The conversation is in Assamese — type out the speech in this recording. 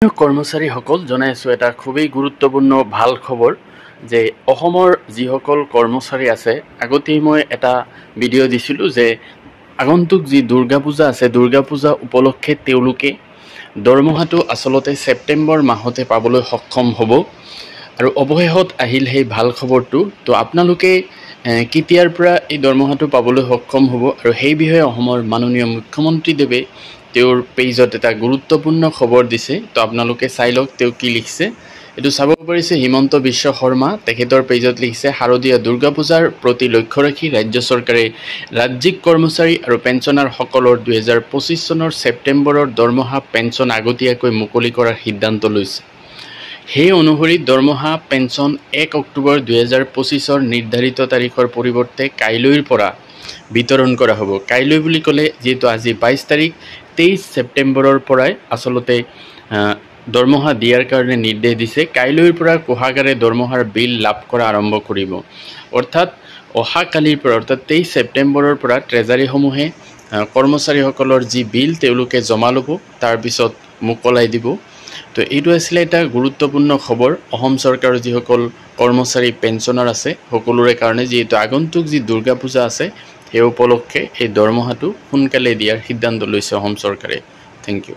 কৰ্মচাৰীসকল জনাই আছোঁ এটা খুবেই গুৰুত্বপূৰ্ণ ভাল খবৰ যে অসমৰ যিসকল কৰ্মচাৰী আছে আগতেই মই এটা ভিডিঅ' দিছিলোঁ যে আগন্তুক যি দুৰ্গা পূজা আছে দুৰ্গা পূজা উপলক্ষে তেওঁলোকে দৰমহাটো আচলতে ছেপ্টেম্বৰ মাহতে পাবলৈ সক্ষম হ'ব আৰু অৱশেষত আহিল সেই ভাল খবৰটো। তো আপোনালোকে কেতিয়াৰ পৰা এই দৰমহাটো পাবলৈ সক্ষম হ'ব আৰু সেই বিষয়ে অসমৰ মাননীয় মুখ্যমন্ত্ৰীদেৱে তেওঁৰ পেজত এটা গুৰুত্বপূৰ্ণ খবৰ দিছে। তো আপোনালোকে চাই লওক তেওঁ কি লিখিছে। এইটো চাব পাৰিছে হিমন্ত বিশ্ব শৰ্মা তেখেতৰ পেজত লিখিছে, শাৰদীয় দুৰ্গা পূজাৰ প্ৰতি লক্ষ্য ৰাখি ৰাজ্য চৰকাৰে ৰাজ্যিক কৰ্মচাৰী আৰু পেঞ্চনাৰসকলৰ 2025 চনৰ ছেপ্টেম্বৰৰ দৰমহা পেঞ্চন আগতীয়াকৈ মুকলি কৰাৰ সিদ্ধান্ত লৈছে। সেই অনুসৰি দৰমহা পেঞ্চন 1 অক্টোবৰ 2025 নিৰ্ধাৰিত তাৰিখৰ পৰিৱৰ্তে কাইলৈৰ পৰা বিতৰণ কৰা হ'ব। কাইলৈ বুলি ক'লে যিহেতু আজি 22 তাৰিখ, 23 ছেপ্টেম্বৰৰ পৰাই আচলতে দৰমহা দিয়াৰ কাৰণে নিৰ্দেশ দিছে। কাইলৈৰ পৰা কোষাগাৰে দৰমহাৰ বিল লাভ কৰা আৰম্ভ কৰিব। অৰ্থাৎ অহাকালিৰ পৰা অৰ্থাৎ 23 ছেপ্টেম্বৰৰ পৰা ট্ৰেজাৰীসমূহে কৰ্মচাৰীসকলৰ যি বিল তেওঁলোকে জমা ল'ব, তাৰপিছত মোকলাই দিব। তো এইটো আছিলে এটা গুৰুত্বপূৰ্ণ খবৰ অসম চৰকাৰৰ যিসকল কৰ্মচাৰী পেঞ্চনাৰ আছে সকলোৰে কাৰণে, যিহেতু আগন্তুক যি দুৰ্গা পূজা আছে সেই উপলক্ষে এই দৰমহাটো সোনকালে দিয়াৰ সিদ্ধান্ত লৈছে অসম চৰকাৰে। Thank U.